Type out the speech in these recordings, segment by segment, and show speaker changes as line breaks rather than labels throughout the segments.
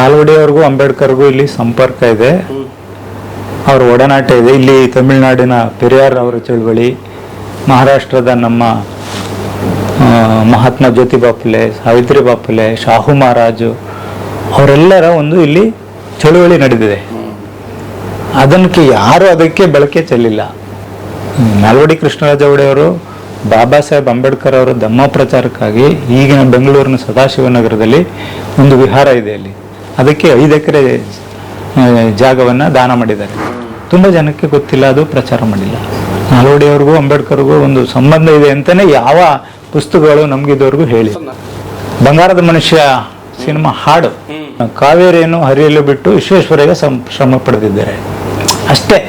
ನಾಲ್ವಡಿಯವ್ರಿಗೂ ಅಂಬೇಡ್ಕರ್ಗೂ ಇಲ್ಲಿ ಸಂಪರ್ಕ ಇದೆ, ಅವರ ಒಡನಾಟ ಇದೆ. ಇಲ್ಲಿ ತಮಿಳುನಾಡಿನ ಪೆರಿಯಾರ್ ಅವರ ಚಳುವಳಿ, ಮಹಾರಾಷ್ಟ್ರದ ನಮ್ಮ ಮಹಾತ್ಮ ಜ್ಯೋತಿಬಾ ಫುಲೆ, ಸಾವಿತ್ರಿಬಾ ಫುಲೆ, ಶಾಹು ಮಹಾರಾಜು ಅವರೆಲ್ಲರ ಒಂದು ಇಲ್ಲಿ ಚಳುವಳಿ ನಡೆದಿದೆ. ಯಾರು ಅದಕ್ಕೆ ಬಳಕೆ ಚೆಲ್ಲಿಲ್ಲ. ನಾಲ್ವಡಿ ಕೃಷ್ಣರಾಜ ಒಡೆಯವರು ಬಾಬಾ ಸಾಹೇಬ್ ಅಂಬೇಡ್ಕರ್ ಅವರ ಧಮ್ಮ ಪ್ರಚಾರಕ್ಕಾಗಿ ಈಗಿನ ಬೆಂಗಳೂರಿನ ಸದಾಶಿವನಗರದಲ್ಲಿ ಒಂದು ವಿಹಾರ ಇದೆ, ಅಲ್ಲಿ ಅದಕ್ಕೆ 5 ಎಕರೆ ಜಾಗವನ್ನು ದಾನ ಮಾಡಿದ್ದಾರೆ. ತುಂಬ ಜನಕ್ಕೆ ಗೊತ್ತಿಲ್ಲ, ಅದು ಪ್ರಚಾರ ಮಾಡಿಲ್ಲ. ನಾಲ್ವಡಿಯವ್ರಿಗೂ ಅಂಬೇಡ್ಕರ್ಗೂ ಒಂದು ಸಂಬಂಧ ಇದೆ ಅಂತಲೇ ಯಾವ ಪುಸ್ತಕಗಳು ನಮಗಿದವರೆಗೂ ಹೇಳಿ. ಬಂಗಾರದ ಮನುಷ್ಯ ಸಿನಿಮಾ ಹಾಡು, ಕಾವೇರಿಯನ್ನು ಹರಿಯಲು ಬಿಟ್ಟು ವಿಶ್ವೇಶ್ವರಯ್ಯ ಶ್ರಮ ಪಡೆದಿದ್ದಾರೆ ಅಷ್ಟೇ.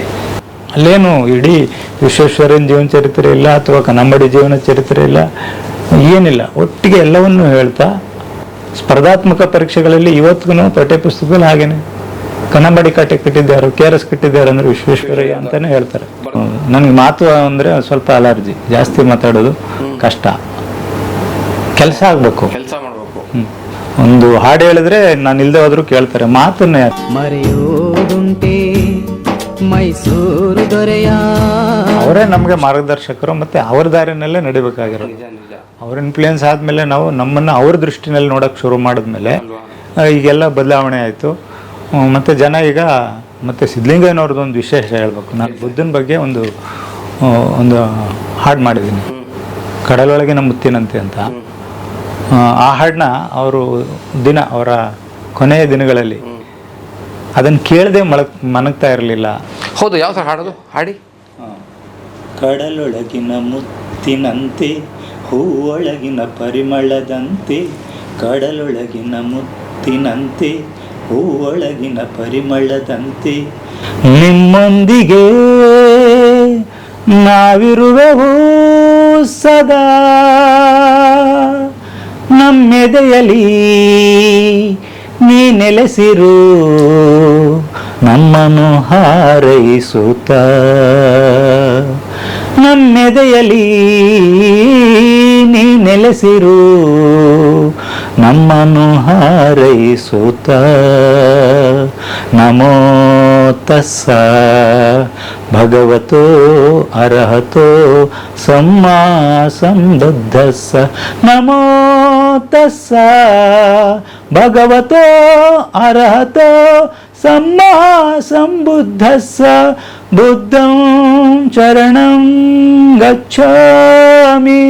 ಅಲ್ಲೇನು ಇಡೀ ವಿಶ್ವೇಶ್ವರಯ್ಯನ ಜೀವನ ಚರಿತ್ರೆ ಇಲ್ಲ, ಅಥವಾ ಕನ್ನಂಬಾಡಿ ಜೀವನ ಚರಿತ್ರೆ ಇಲ್ಲ, ಏನಿಲ್ಲ. ಒಟ್ಟಿಗೆ ಎಲ್ಲವನ್ನೂ ಹೇಳ್ತಾ ಸ್ಪರ್ಧಾತ್ಮಕ ಪರೀಕ್ಷೆಗಳಲ್ಲಿ ಇವತ್ತಿಗೂ ಪಠ್ಯ ಪುಸ್ತಕದಲ್ಲಿ ಹಾಗೇನೆ ಕನ್ನಂಬಾಡಿ ಕಾಟೆ ಕಟ್ಟಿದ್ದಾರೆ, KRS ಕಟ್ಟಿದ್ದಾರೆ ಅಂದ್ರೆ ವಿಶ್ವೇಶ್ವರಯ್ಯ ಅಂತಾನೆ ಹೇಳ್ತಾರೆ. ನನಗೆ ಮಾತು ಅಂದ್ರೆ ಸ್ವಲ್ಪ ಅಲರ್ಜಿ, ಜಾಸ್ತಿ ಮಾತಾಡೋದು ಕಷ್ಟ. ಕೆಲಸ ಆಗ್ಬೇಕು, ಒಂದು ಹಾಡು ಹೇಳಿದ್ರೆ ನಾನು ಇಲ್ದೆ ಹೋದ್ರು ಕೇಳ್ತಾರೆ. ಮಾತನ್ನ
ಮರೆಯೋದುಂಟೆ ಮೈಸೂರು ದೊರೆಯ
ಅವರೇ ನಮಗೆ ಮಾರ್ಗದರ್ಶಕರು, ಮತ್ತೆ ಅವ್ರ ದಾರಿನಲ್ಲೇ ನಡಿಬೇಕಾಗಿರೋದು. ಅವ್ರ ಇನ್ಫ್ಲೂಯೆನ್ಸ್ ಆದ್ಮೇಲೆ ನಾವು ನಮ್ಮನ್ನ ಅವ್ರ ದೃಷ್ಟಿನಲ್ಲಿ ನೋಡಕ್ ಶುರು ಮಾಡಿದ್ಮೇಲೆ ಈಗೆಲ್ಲ ಬದಲಾವಣೆ ಆಯ್ತು. ಮತ್ತೆ ಜನ ಈಗ ಮತ್ತೆ ಸಿದ್ಧಲಿಂಗಯ್ಯನವ್ರದ್ದು ಒಂದು ವಿಶೇಷ ಹೇಳ್ಬೇಕು. ನಾನು ಬುದ್ಧನ ಬಗ್ಗೆ ಒಂದು ಹಾಡು ಮಾಡಿದ್ದೀನಿ, ಕಡಲೊಳಗಿನ ಮುತ್ತಿನಂತೆ ಅಂತ. ಆ ಹಾಡನ್ನ ಅವರು ಅವರ ಕೊನೆಯ ದಿನಗಳಲ್ಲಿ ಅದನ್ನು ಕೇಳದೆ ಮನಗ್ತಾ ಇರಲಿಲ್ಲ.
ಹೌದು, ಯಾವ ಥರ ಹಾಡೋದು? ಹಾಡಿ.
ಕಡಲೊಳಗಿನ ಮುತ್ತಿನಂತೆ, ಹೂವೊಳಗಿನ ಪರಿಮಳದಂತೆ, ಕಡಲೊಳಗಿನ ಮುತ್ತಿನಂತೆ, ಹೂವೊಳಗಿನ ಪರಿಮಳದಂತೆ, ನಿಮ್ಮೊಂದಿಗೆ ನಾವಿರುವೆವು ಸದಾ, ನಮ್ಮೆದೆಯಲಿ ನೀ ನೆಲೆಸಿರು, ನಮ್ಮನ್ನು ಹಾರೈಸುತ್ತ, ನಮ್ಮೆದೆಯಲಿ ನೀ ನೆಲೆಸಿರು, ನಮ್ಮನ್ನು ಹಾರೈಸುತ್ತ. ನಮೋ ತಸ್ಸ ಭಗವತೋ ಅರ್ಹತೋ ಸಮ್ಮಾ ಸಂಬುದ್ಧಸ್ಸ. ನಮೋ ತಸ್ಸ ಭಗವತೋ ಅರ್ಹತೋ ಸಮ್ಮಾ ಸಂಬುದ್ಧಸ್ಸ. ಬುದ್ಧಂ ಶರಣಂ ಗಚ್ಛಾಮಿ,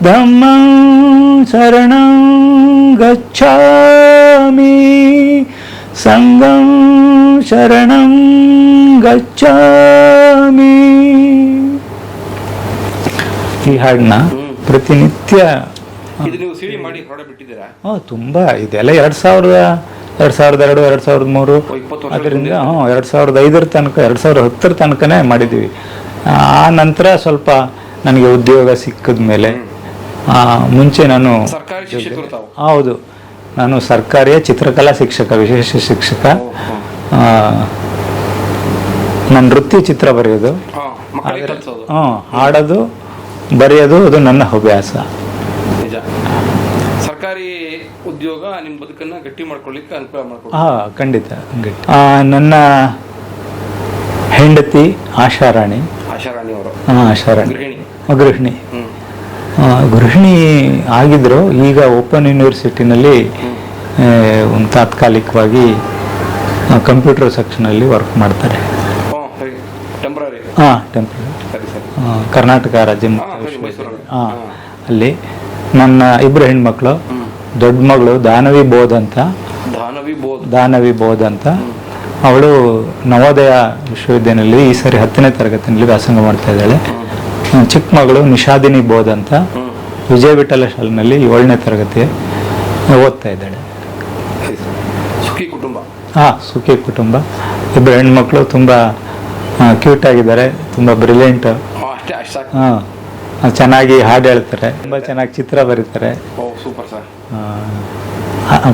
ಧಮ್ಮಂ ಶರಣಂ ಗಚ್ಛಾಮಿ, ಸಂಘಂ ಶರಣಂ ಗಚ್ಛಾಮಿ. ಈ ಹಾಡನ್ನ ಪ್ರತಿನಿತ್ಯ ತುಂಬಾ ಇದೆಲ್ಲ 2002, 2003 ಅದರಿಂದ 2005 ತನಕ 2010 ತನಕನೇ ಮಾಡಿದ್ದೀವಿ. ಆ ನಂತರ ಸ್ವಲ್ಪ ನನಗೆ ಉದ್ಯೋಗ ಸಿಕ್ಕಿದ ಮೇಲೆ, ಮುಂಚೆ ನಾನು ಹೌದು, ನಾನು ಸರ್ಕಾರಿ ಚಿತ್ರಕಲಾ ಶಿಕ್ಷಕ, ವಿಶೇಷ ಶಿಕ್ಷಕ. ನನ್ನ ವೃತ್ತಿ ಚಿತ್ರ ಬರೆಯೋದು, ಹಾಡೋದು, ಬರೆಯೋದು, ಅದು ನನ್ನ ಹವ್ಯಾಸ.
ಸರ್ಕಾರಿ ಉದ್ಯೋಗ ನಿಮ್ಮ ಬದುಕನ್ನ ಗಟ್ಟಿ ಮಾಡ್ಕೊಳ್ಳಿಕ್ಕೆ ಅನುಕೂಲ ಮಾಡ್ಕೊಳ್ಳಿ.
ಖಂಡಿತ ಗಟ್ಟಿ. ನನ್ನ ಹೆಂಡತಿ ಆಶಾರಾಣಿ ಅವರು ಗೃಹಿಣಿ ಆಗಿದ್ರು. ಈಗ ಓಪನ್ ಯೂನಿವರ್ಸಿಟಿನಲ್ಲಿ ಒಂದು ತಾತ್ಕಾಲಿಕವಾಗಿ ಕಂಪ್ಯೂಟರ್ ಸೆಕ್ಷನಲ್ಲಿ ವರ್ಕ್ ಮಾಡ್ತಾರೆ. ಟೆಂಪ್ರರಿ ಕರ್ನಾಟಕ ರಾಜ್ಯ ಅಲ್ಲಿ. ನನ್ನ 2 ಹೆಣ್ಮಕ್ಳು, ದೊಡ್ಡ ಮಗಳು ದಾನವಿ ಬೋಧ್ ಅಂತ, ಅವಳು ನವೋದಯ ವಿಶ್ವವಿದ್ಯಾನಿಲಯದಲ್ಲಿ ಈ ಸರಿ 10ನೇ ತರಗತಿಯಲ್ಲಿ ವ್ಯಾಸಂಗ ಮಾಡ್ತಾ ಇದ್ದಾಳೆ. ಚಿಕ್ಕ ಮಗಳು ನಿಷಾದಿನಿ ಬೋಧ್ ಅಂತ ವಿಜಯ ವಿಠಲ ಶಾಲೆನಲ್ಲಿ 7ನೇ ತರಗತಿ ಓದ್ತಾ ಇದ್ದಾಳೆ. ಸುಖಿ ಕುಟುಂಬ. 2 ಹೆಣ್ಮಕ್ಳು ತುಂಬಾ ಕ್ಯೂಟ್ ಆಗಿದ್ದಾರೆ, ತುಂಬಾ ಬ್ರಿಲಿಯಂಟ್, ಚೆನ್ನಾಗಿ ಹಾಡು ಹೇಳ್ತಾರೆ, ತುಂಬಾ ಚೆನ್ನಾಗಿ ಚಿತ್ರ ಬರೀತಾರೆ.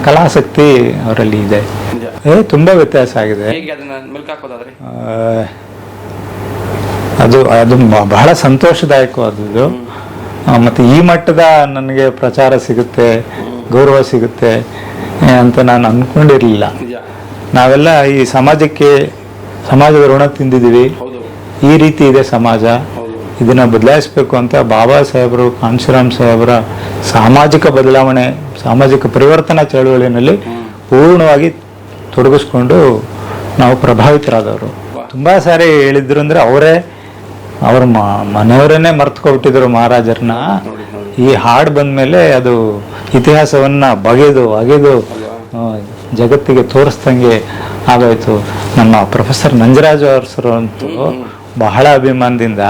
ಕಲಾಸಕ್ತಿ ಅವರಲ್ಲಿ ಇದೆ. ತುಂಬಾ ವ್ಯತ್ಯಾಸ ಆಗಿದೆ. ಅದು ಬಹಳ ಸಂತೋಷದಾಯಕವಾದದ್ದು. ಮತ್ತೆ ಈ ಮಟ್ಟದ ನನಗೆ ಪ್ರಚಾರ ಸಿಗುತ್ತೆ, ಗೌರವ ಸಿಗುತ್ತೆ, ಅಂತ ನಾನು ಅಂದ್ಕೊಂಡಿರಲಿಲ್ಲ.
ನಿಜ.
ನಾವೆಲ್ಲ ಈ ಸಮಾಜದ ಋಣ ತಿಂದಿದ್ದೀವಿ.
ಹೌದು
ಈ ರೀತಿ ಇದೆ ಸಮಾಜ,
ಹೌದು.
ಇದನ್ನ ಬದಲಾಯಿಸಬೇಕು ಅಂತ ಬಾಬಾ ಸಾಹೇಬರು, ಕಾಂಶಿರಾಮ್ ಸಾಹೇಬರ ಸಾಮಾಜಿಕ ಬದಲಾವಣೆ, ಸಾಮಾಜಿಕ ಪರಿವರ್ತನಾ ಚಳವಳಿನಲ್ಲಿ ಪೂರ್ಣವಾಗಿ ತೊಡಗಿಸ್ಕೊಂಡು ನಾವು ಪ್ರಭಾವಿತರಾದವರು. ತುಂಬಾ ಸಾರಿ ಹೇಳಿದ್ರು ಅಂದ್ರೆ ಅವ್ರ ಮನೆಯವರನ್ನೇ ಮರ್ತ್ಕೊಬಿಟ್ಟಿದ್ರು ಮಹಾರಾಜರನ್ನ.
ನೋಡಿ ನೋಡಿ.
ಈ ಹಾಡು ಬಂದ್ಮೇಲೆ ಅದು ಇತಿಹಾಸವನ್ನ ಬಗೆದು ಅಗೆದು ಜಗತ್ತಿಗೆ ತೋರಿಸ್ದಂಗೆ ಆಗೋಯ್ತು. ನಮ್ಮ ಪ್ರೊಫೆಸರ್ ನಂಜರಾಜು ಅರಸರು ಅಂತೂ ಬಹಳ ಅಭಿಮಾನದಿಂದ,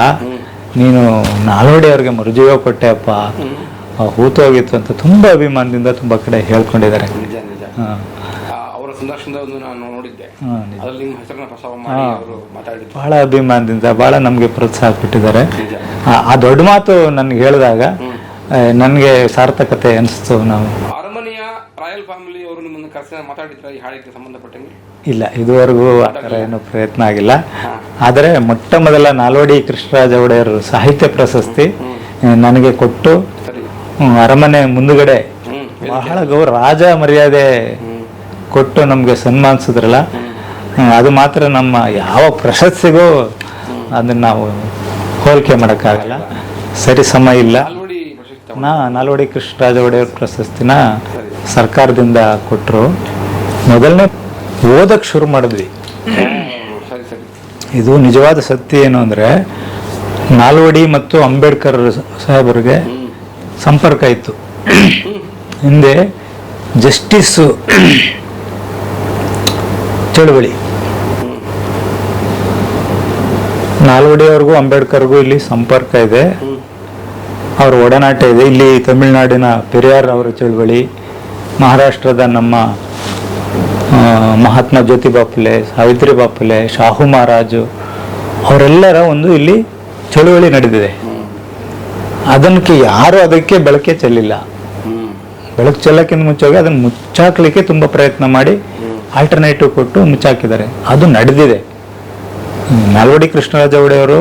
ನೀನು ನಾಲ್ವಡಿ ಅವ್ರಿಗೆ ಮರುಜೀವ ಕೊಟ್ಟೆಯಪ್ಪ, ಹೂತೋಗಿತ್ತು ಅಂತ ತುಂಬಾ ಅಭಿಮಾನದಿಂದ ತುಂಬಾ ಕಡೆ ಹೇಳ್ಕೊಂಡಿದ್ದಾರೆ.
ನಿಜ ನಿಜ. ಅವರ ಸಂದರ್ಶನದ ನಾನು ನೋಡಿದ್ದೆ, ಅದ್ರಲ್ಲಿ ನಿಮ್ಮ ಹೆಸರನ್ನ ಪ್ರಸ್ತಾವ ಮಾಡಿ ಅವರು ಮಾತಾಡಿದ್ರು.
ಬಹಳ ಅಭಿಮಾನದಿಂದ ಬಹಳ ನಮ್ಗೆ ಪ್ರೋತ್ಸಾಹ ಕೊಟ್ಟಿದ್ದಾರೆ.
ನಿಜ.
ಆ ದೊಡ್ಡ ಮಾತು ನನ್ಗೆ ಹೇಳಿದಾಗ ನನಗೆ ಸಾರ್ಥಕತೆ ಅನಿಸ್ತು. ನಾವು
ಅರಮನೆಯ ರಾಯಲ್ ಫ್ಯಾಮಿಲಿ ಅವರು ನಿಮ್ಮನ್ನು ಕರೆಸಿ ಮಾತಾಡಿದ್ರ ಈ ಹಾಡಿಗೆ ಸಂಬಂಧಪಟ್ಟಂಗೆ?
ಇಲ್ಲ, ಇದುವರೆಗೂ ಆ ಥರ ಏನು ಪ್ರಯತ್ನ ಆಗಿಲ್ಲ. ಆದರೆ ಮೊಟ್ಟ ಮೊದಲ ನಾಲ್ವಡಿ ಕೃಷ್ಣರಾಜ ಒಡೆಯರ್ ಸಾಹಿತ್ಯ ಪ್ರಶಸ್ತಿ ನನಗೆ ಕೊಟ್ಟು
ಸರಿ.
ಅರಮನೆ ಮುಂದುಗಡೆ ಬಹಳ ರಾಜ ಮರ್ಯಾದೆ ಕೊಟ್ಟು ನಮ್ಗೆ ಸನ್ಮಾನಿಸಿದ್ರಲ್ಲ, ಅದು ಮಾತ್ರ ನಮ್ಮ ಯಾವ ಪ್ರಶಸ್ತಿಗೂ ಅದನ್ನ ನಾವು ಹೋಲಿಕೆ ಮಾಡೋಕ್ಕಾಗಲ್ಲ, ಸರಿ ಸಮ ಇಲ್ಲ.
ನಾಲ್ವಡಿ ಪ್ರಶಸ್ತಿ
ನಾಲ್ವಡಿ ಕೃಷ್ಣರಾಜ ಒಡೆಯರ್ ಪ್ರಶಸ್ತಿನ ಸರ್ಕಾರದಿಂದ ಕೊಟ್ಟರು. ಮೊದಲನೇ ಓದಕ್ಕೆ ಶುರು ಮಾಡಿದ್ವಿ.
ಸರಿ ಸರಿ.
ಇದು ನಿಜವಾದ ಸತ್ಯ ಏನು ಅಂದ್ರೆ, ನಾಲ್ವಡಿ ಮತ್ತು ಅಂಬೇಡ್ಕರ್ ಸಾಹೇಬರಿಗೆ ಸಂಪರ್ಕ ಇತ್ತು. ಹಿಂದೆ ಜಸ್ಟಿಸ್ ಚಳುವಳಿ, ನಾಲ್ವಡಿ ಅವ್ರಿಗೂ ಅಂಬೇಡ್ಕರ್ಗೂ ಇಲ್ಲಿ ಸಂಪರ್ಕ ಇದೆ, ಅವರ ಒಡನಾಟ ಇದೆ. ಇಲ್ಲಿ ತಮಿಳುನಾಡಿನ ಪೆರಿಯಾರ್ ಅವರ ಚಳುವಳಿ, ಮಹಾರಾಷ್ಟ್ರದ ನಮ್ಮ ಮಹಾತ್ಮ ಜ್ಯೋತಿಬಾ ಫುಲೆ, ಸಾವಿತ್ರಿಬಾ ಫುಲೆ, ಶಾಹು ಮಹಾರಾಜು ಅವರೆಲ್ಲರ ಒಂದು ಇಲ್ಲಿ ಚಳುವಳಿ ನಡೆದಿದೆ. ಅದಕ್ಕೆ ಯಾರು ಅದಕ್ಕೆ ಬೆಳಕೆ ಚೆಲ್ಲಿಲ್ಲ. ಬೆಳಕು ಚೆಲ್ಲಕ್ಕಿಂತ ಮುಂಚೆಗೆ ಅದನ್ನು ಮುಚ್ಚಾಕ್ಲಿಕ್ಕೆ ತುಂಬ ಪ್ರಯತ್ನ ಮಾಡಿ ಆಲ್ಟರ್ನೇಟಿವ್ ಕೊಟ್ಟು ಮುಚ್ಚಾಕಿದ್ದಾರೆ. ಅದು ನಡೆದಿದೆ. ನಾಲ್ವಡಿ ಕೃಷ್ಣರಾಜ ಒಡೆಯವರು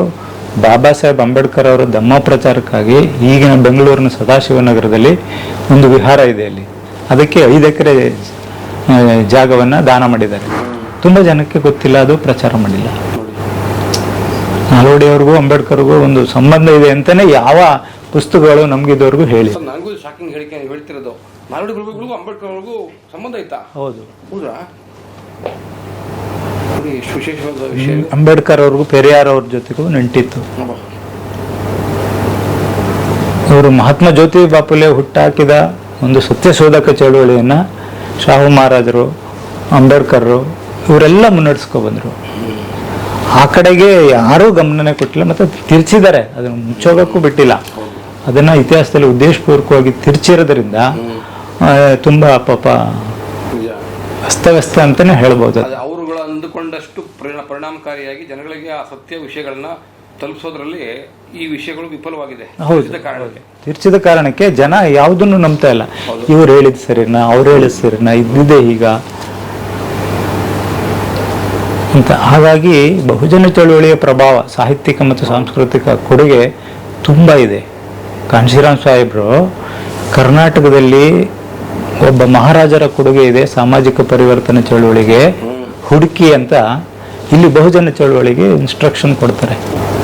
ಬಾಬಾ ಸಾಹೇಬ್ ಅಂಬೇಡ್ಕರ್ ಅವರ ಧಮ್ಮ ಪ್ರಚಾರಕ್ಕಾಗಿ ಈಗಿನ ಬೆಂಗಳೂರಿನ ಸದಾಶಿವನಗರದಲ್ಲಿ ಒಂದು ವಿಹಾರ ಇದೆ. ಅಲ್ಲಿ ಅದಕ್ಕೆ 5 ಎಕರೆ ಜಾಗವನ್ನು ದಾನ ಮಾಡಿದ್ದಾರೆ. ತುಂಬ ಜನಕ್ಕೆ ಗೊತ್ತಿಲ್ಲ, ಅದು ಪ್ರಚಾರ ಮಾಡಿಲ್ಲ. ನಾಲ್ವಡಿ ಅವ್ರಿಗೂ ಅಂಬೇಡ್ಕರ್ಗೂ ಒಂದು ಸಂಬಂಧ ಇದೆ ಅಂತಾನೆ ಯಾವ ಪುಸ್ತಕಗಳು ನಮ್ಗಿದವರೆಗೂ ಹೇಳಿ.
ನನಗೂ ಶಾಕಿಂಗ್ ಹೇಳಿಕೆ ನೀವು ಹೇಳ್ತಿರೋದು. ನಾಲ್ವಡಿ ಗುರುಗಳಿಗೂ ಅಂಬೇಡ್ಕರ್ ಅವ್ರಿಗೂ ಸಂಬಂಧ ಇತ್ತಾ?
ಹೌದು,
ಹೌದಾ? ಎಷ್ಟು ವಿಶೇಷವಾದ ವಿಷಯ.
ಅಂಬೇಡ್ಕರ್ ಅವ್ರಿಗೂ ಪೆರಿಯಾರ್ ಅವ್ರ ಜೊತೆಗೂ ನಂಟಿತ್ತು. ಇವರು ಮಹಾತ್ಮ ಜ್ಯೋತಿಬಾ ಫುಲೆ ಹುಟ್ಟಾಕಿದ ಒಂದು ಸತ್ಯಶೋಧಕ ಚಳುವಳಿಯನ್ನ ಶಾಹು ಮಹಾರಾಜರು, ಅಂಬೇಡ್ಕರ್ ಇವರೆಲ್ಲ ಮುನ್ನಡೆಸ್ಕೊ ಬಂದರು. ಆ ಕಡೆಗೆ ಯಾರೂ ಗಮನನೇ ಕೊಟ್ಟಿಲ್ಲ, ಮತ್ತೆ ತಿರ್ಚಿದ್ದಾರೆ, ಅದನ್ನು ಮುಚ್ಚೋಗಕ್ಕೂ ಬಿಟ್ಟಿಲ್ಲ. ಅದನ್ನ ಇತಿಹಾಸದಲ್ಲಿ ಉದ್ದೇಶಪೂರ್ವಕವಾಗಿ ತಿರ್ಚಿರೋದ್ರಿಂದ ತುಂಬಾ ಪಾಪ ಅಸ್ತವ್ಯಸ್ತ ಅಂತಾನೆ ಹೇಳ್ಬೋದು.
ಅವರುಗಳು ಅಂದುಕೊಂಡಷ್ಟು ಪರಿಣಾಮಕಾರಿಯಾಗಿ ಜನಗಳಿಗೆ ಆ ಸತ್ಯ ವಿಷಯಗಳನ್ನ ತಲುಪಿಸೋದ್ರಲ್ಲಿ ಈ ವಿಷಯಗಳು ವಿಫಲವಾಗಿದೆ.
ಹೌದು, ತಿರ್ಚಿದ ಕಾರಣಕ್ಕೆ ಜನ ಯಾವುದನ್ನು ನಂಬ್ತಾ ಇಲ್ಲ. ಇವ್ರು ಹೇಳಿದ್ ಸರಿನಾ, ಅವ್ರು ಹೇಳಿದ್ ಸರಿನಾ, ಇದ್ದಿದೆ ಈಗ ಅಂತ. ಹಾಗಾಗಿ ಬಹುಜನ ಚಳುವಳಿಯ ಪ್ರಭಾವ, ಸಾಹಿತ್ಯಿಕ ಮತ್ತು ಸಾಂಸ್ಕೃತಿಕ ಕೊಡುಗೆ ತುಂಬ ಇದೆ. ಕಾಂಶಿರಾಮ್ ಸಾಹೇಬರು ಕರ್ನಾಟಕದಲ್ಲಿ ಒಬ್ಬ ಮಹಾರಾಜರ ಕೊಡುಗೆ ಇದೆ ಸಾಮಾಜಿಕ ಪರಿವರ್ತನೆ ಚಳುವಳಿಗೆ, ಹುಡುಕಿ ಅಂತ. ಇಲ್ಲಿ ಬಹುಜನ ಚಳುವಳಿಗೆ ಇನ್ಸ್ಟ್ರಕ್ಷನ್ ಕೊಡ್ತಾರೆ.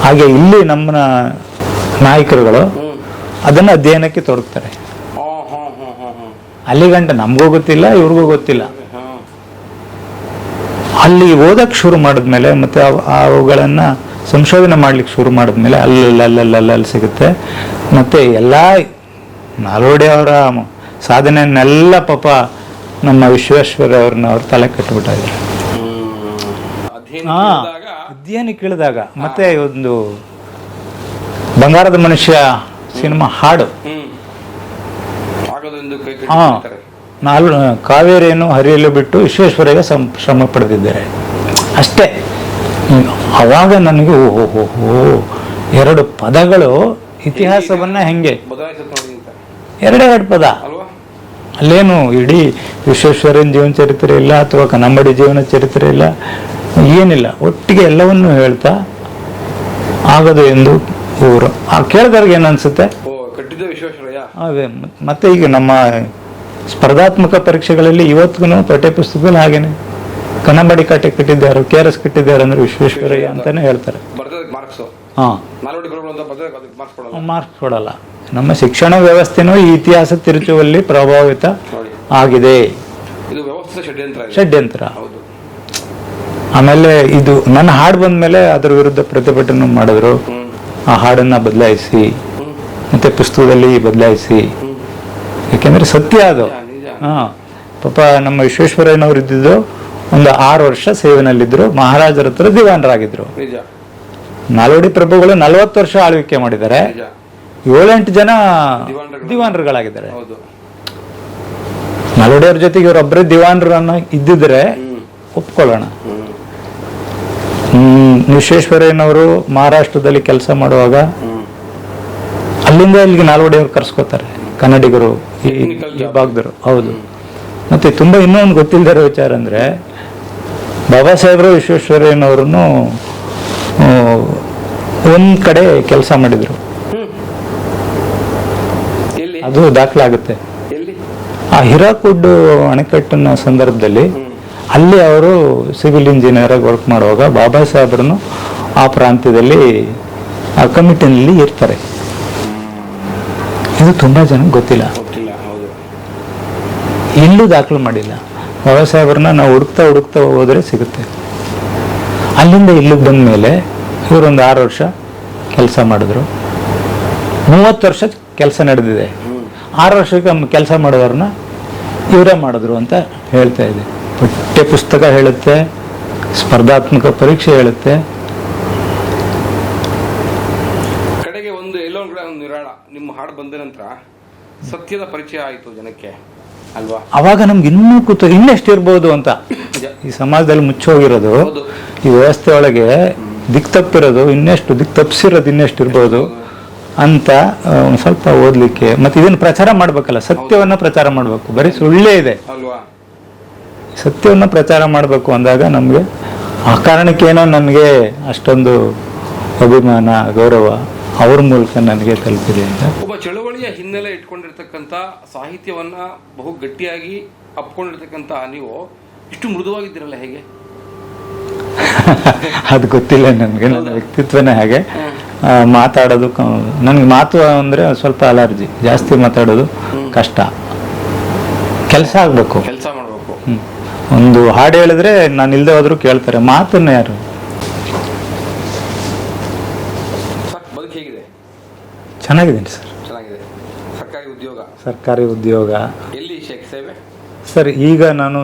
ಹಾಗೆ ಇಲ್ಲಿ ನಮ್ಮ ನಾಯಕರುಗಳು ಅದನ್ನ ಅಧ್ಯಯನಕ್ಕೆ ತೊಡಗ್ತಾರೆ. ಅಲ್ಲಿಗಂಟ ನಮಗೂ ಗೊತ್ತಿಲ್ಲ, ಇವ್ರಿಗೂ ಗೊತ್ತಿಲ್ಲ. ಅಲ್ಲಿ ಓದಕ್ಕೆ ಶುರು ಮಾಡಿದ್ಮೇಲೆ ಮತ್ತೆ ಅವುಗಳನ್ನ ಸಂಶೋಧನೆ ಮಾಡ್ಲಿಕ್ಕೆ ಶುರು ಮಾಡಿದ್ಮೇಲೆ ಅಲ್ಲಿ ಸಿಗುತ್ತೆ. ಮತ್ತೆ ಎಲ್ಲ ನಾಲ್ವಡಿ ಅವರ ಸಾಧನೆಯನ್ನೆಲ್ಲ ಪಾಪ ನಮ್ಮ ವಿಶ್ವೇಶ್ವರಯ್ಯ ಅವ್ರು ತಲೆ ಕಟ್ಟಿಬಿಟ್ಟಿದ್ದಾರೆ. ಅಧ್ಯಯನ ಕೇಳಿದಾಗ ಮತ್ತೆ ಒಂದು ಬಂಗಾರದ ಮನುಷ್ಯ ಸಿನಿಮಾ ಹಾಡು, ಕಾವೇರಿಯನ್ನು ಹರಿಯಲು ಬಿಟ್ಟು ವಿಶ್ವೇಶ್ವರಯ್ಯ ಶ್ರಮ ಪಡೆದಿದ್ದಾರೆ ಅಷ್ಟೇ. ಅವಾಗ ನನಗೆ ಓಹೋ, 2 ಪದಗಳು ಇತಿಹಾಸವನ್ನ ಹೆಂಗೆ, 2 ಪದ. ಅಲ್ಲೇನು ಇಡೀ ವಿಶ್ವೇಶ್ವರಯ್ಯನ ಜೀವನ ಚರಿತ್ರೆ ಇಲ್ಲ, ಅಥವಾ ಕನ್ನಂಬಾಡಿ ಜೀವನ ಚರಿತ್ರೆ ಇಲ್ಲ, ಏನಿಲ್ಲ. ಒಟ್ಟಿಗೆ ಎಲ್ಲವನ್ನೂ ಹೇಳ್ತಾ ಆಗದು ಎಂದು ಊರು. ಕೇಳಿದವ್ರಿಗೆ ಏನು ಅನ್ಸುತ್ತೆ? ಮತ್ತೆ ಈಗ ನಮ್ಮ ಸ್ಪರ್ಧಾತ್ಮಕ ಪರೀಕ್ಷೆಗಳಲ್ಲಿ ಇವತ್ತಿಗೂ ಪಠ್ಯಪುಸ್ತಕದಲ್ಲಿ ಹಾಗೇನೆ ಕನ್ನಂಬಾಡಿ ಕಾಟೆ ಕಟ್ಟಿದ್ದಾರೆ, KRS ಕಟ್ಟಿದ್ದಾರೆ ಅಂದ್ರೆ ವಿಶ್ವೇಶ್ವರಯ್ಯ ಅಂತಾನೆ ಹೇಳ್ತಾರೆ.
ಬರ್ದಕ್ಕೆ ಮಾರ್ಕ್ಸು
ಹಾಂ,
ನಾಲ್ವಡಿ ಬರೋಣ ಅಂತ ಬರ್ದ್ರೆ ಅದಕ್ಕೆ ಮಾರ್ಕ್ಸ್ ಕೊಡೋಲ್ಲ.
ಮಾರ್ಕ್ಸ್ ಕೊಡಲ್ಲ. ನಮ್ಮ ಶಿಕ್ಷಣ ವ್ಯವಸ್ಥೆನೂ ಈ ಇತಿಹಾಸ ತಿರುಚುವಲ್ಲಿ ಪ್ರಭಾವಿತ
ನೋಡಿ,
ಆಗಿದೆ.
ಇದು ವ್ಯವಸ್ಥೆ ಷಡ್ಯಂತ್ರ ಇದೆ.
ಷಡ್ಯಂತ್ರ.
ಹೌದು.
ಆಮೇಲೆ ಇದು ನನ್ನ ಹಾಡು ಬಂದ್ಮೇಲೆ ಅದ್ರ ವಿರುದ್ಧ ಪ್ರತಿಭಟನೆ ಮಾಡಿದ್ರು. ಆ ಹಾಡನ್ನ ಬದಲಾಯಿಸಿ ಮತ್ತೆ ಪುಸ್ತಕದಲ್ಲಿ ಬದಲಾಯಿಸಿ, ಯಾಕೆಂದ್ರೆ ಸತ್ಯ ಅದು.
ನಿಜ.
ಹಾ, ಪಾಪ ನಮ್ಮ ವಿಶ್ವೇಶ್ವರಯ್ಯನವರು ಇದ್ದಿದ್ದು ಒಂದು 6 ವರ್ಷ ಸೇವೆನಲ್ಲಿದ್ರು, ಮಹಾರಾಜರ ಹತ್ರ ದಿವಾನರಾಗಿದ್ರು.
ನಿಜ.
ನಾಲ್ವಡಿ ಪ್ರಭುಗಳು 40 ವರ್ಷ ಆಳ್ವಿಕೆ ಮಾಡಿದ್ದಾರೆ,
ನಿಜ.
7-8 ಜನ
ದಿವಾನರುಗಳು.
ದಿವಾನರುಗಳಾಗಿದ್ದಾರೆ.
ಹೌದು.
ನಾಲ್ವಡಿಯವ್ರ ಜೊತೆಗೆ ಇವರೊಬ್ಬರೇ ದಿವಾನರನ್ನ ಇದ್ದಿದ್ರೆ ಒಪ್ಕೊಳ್ಳೋಣ. ವಿಶ್ವೇಶ್ವರಯ್ಯನವರು ಮಹಾರಾಷ್ಟ್ರದಲ್ಲಿ ಕೆಲಸ ಮಾಡುವಾಗ ಅಲ್ಲಿಂದ ಇಲ್ಲಿಗೆ ನಾಲ್ವಡಿಯವ್ರು ಕರ್ಸ್ಕೊತಾರೆ, ಕನ್ನಡಿಗರು ಈ ಭಾಗದವರು. ಹೌದು. ಮತ್ತೆ ತುಂಬಾ ಇನ್ನೊಂದು ಗೊತ್ತಿಲ್ಲದಿರೋ ವಿಚಾರ ಅಂದ್ರೆ, ಬಾಬಾ ಸಾಹೇಬರು ವಿಶ್ವೇಶ್ವರಯ್ಯನವ್ರನ್ನು ಒಂದ್ ಕಡೆ ಕೆಲಸ ಮಾಡಿದ್ರು,
ಎಲ್ಲಿ?
ಅದು ದಾಖಲಾಗುತ್ತೆ.
ಎಲ್ಲಿ?
ಆ ಹಿರಾಕುಡ್ ಅಣೆಕಟ್ಟಿನ ಸಂದರ್ಭದಲ್ಲಿ ಅಲ್ಲಿ ಅವರು ಸಿವಿಲ್ ಇಂಜಿನಿಯರ್ ಆಗಿ ವರ್ಕ್ ಮಾಡುವಾಗ ಬಾಬಾ ಸಾಹೇಬ್ರನ್ನು ಆ ಪ್ರಾಂತ್ಯದಲ್ಲಿ ಆ ಕಮಿಟಿನಲ್ಲಿ ಇರ್ತಾರೆ. ಇದು ತುಂಬಾ ಜನಕ್ಕೆ ಗೊತ್ತಿಲ್ಲ,
ಗೊತ್ತಿಲ್ಲ. ಹೌದು.
ಎಲ್ಲೂ ದಾಖಲು ಮಾಡಿಲ್ಲ. ಬಾಬಾ ಸಾಹೇಬ್ರನ್ನ ನಾವು ಹುಡುಕ್ತಾ ಹೋದ್ರೆ ಸಿಗುತ್ತೆ. ಅಲ್ಲಿಂದ ಇಲ್ಲಿಗೆ ಬಂದ ಮೇಲೆ ಇವರೊಂದು 6 ವರ್ಷ ಕೆಲಸ ಮಾಡಿದ್ರು. 30 ವರ್ಷ ಕೆಲಸ ನಡೆದಿದೆ. 6 ವರ್ಷಕ್ಕೆ ಕೆಲಸ ಮಾಡೋದನ್ನ ಇವರೇ ಮಾಡಿದ್ರು ಅಂತ ಹೇಳ್ತಾ ಇದೆ. ಪಠ್ಯ ಪುಸ್ತಕ ಹೇಳುತ್ತೆ, ಸ್ಪರ್ಧಾತ್ಮಕ ಪರೀಕ್ಷೆ ಹೇಳುತ್ತೆ.
ಕಡೆಗೆ ಒಂದು ಎಲ್ಲೋ ಒಂದು ಕಡೆ ಒಂದು ನಿರಾಳ ನಿಮ್ಮ ಹಾಡು ಬಂದ ನಂತರ ಸತ್ಯದ ಪರಿಚಯ ಆಯಿತು ಜನಕ್ಕೆ, ಅಲ್ವಾ?
ಅವಾಗ ನಮ್ಗೆ ಇನ್ನೂ ಇನ್ನೆಷ್ಟು ಇರ್ಬೋದು ಅಂತ. ಈ ಸಮಾಜದಲ್ಲಿ ಮುಚ್ಚೋಗಿರೋದು,
ಹೌದು.
ಈ ವ್ಯವಸ್ಥೆ ಒಳಗೆ ದಿಕ್ ತಪ್ಪಿರೋದು ಇನ್ನೆಷ್ಟು, ದಿಕ್ ತಪ್ಪಿಸಿರೋದು ಇನ್ನೆಷ್ಟು ಇರ್ಬೋದು ಅಂತ ಒಂದ್ ಸ್ವಲ್ಪ ಓದ್ಲಿಕ್ಕೆ, ಮತ್ತೆ ಇದನ್ನ ಪ್ರಚಾರ ಮಾಡ್ಬೇಕಲ್ಲ, ಸತ್ಯವನ್ನ ಪ್ರಚಾರ ಮಾಡ್ಬೇಕು. ಬರೀ ಸುಳ್ಳೇ ಇದೆ,
ಅಲ್ವಾ?
ಸತ್ಯವನ್ನ ಪ್ರಚಾರ ಮಾಡಬೇಕು ಅಂದಾಗ ನಮ್ಗೆ ಆ ಕಾರಣಕ್ಕೇನೋ ನನಗೆ ಅಷ್ಟೊಂದು ಅಭಿಮಾನ, ಗೌರವ ಅವ್ರ ಮೂಲಕ ನನಗೆ ತಲುಪಿದೆ ಅಂತ.
ಒಬ್ಬ ಚಳುವಳಿಯ ಹಿನ್ನೆಲೆ ಇಟ್ಕೊಂಡಿರ್ತಕ್ಕಂಥ ಸಾಹಿತ್ಯವನ್ನ ಬಹು ಗಟ್ಟಿಯಾಗಿ ಅಪ್ಕೊಂಡಿರ್ತಕ್ಕಂಥ ನೀವು ಇಷ್ಟು ಮೃದುವಾಗಿದ್ದೀರಲ್ಲ, ಹೇಗೆ?
ಅದು ಗೊತ್ತಿಲ್ಲ ನನಗೆ, ನನ್ನ ವ್ಯಕ್ತಿತ್ವನೇ ಹಾಗೆ. ಮಾತಾಡೋದು ನನಗೆ ಮಾತು ಅಂದ್ರೆ ಸ್ವಲ್ಪ ಅಲರ್ಜಿ, ಜಾಸ್ತಿ ಮಾತಾಡೋದು ಕಷ್ಟ. ಕೆಲಸ ಆಗ್ಬೇಕು,
ಕೆಲಸ ಮಾಡಬೇಕು.
ಒಂದು ಹಾಡು ಹೇಳಿದ್ರೆ ನಾನು ಇಲ್ದೆ ಹೋದ್ರು ಕೇಳ್ತಾರೆ, ಮಾತನ್ನ ಯಾರು?
ಬದುಕು ಹೇಗಿದೆ?
ಚೆನ್ನಾಗಿದ್ದೀನಿ ಸರ್.
ಚೆನ್ನಾಗಿದೆ. ಸರ್ಕಾರಿ ಉದ್ಯೋಗ?
ಸರ್ಕಾರಿ ಉದ್ಯೋಗ.
ಎಲ್ಲಿ ಸೇವೆ?
ಸರ್, ಈಗ ನಾನು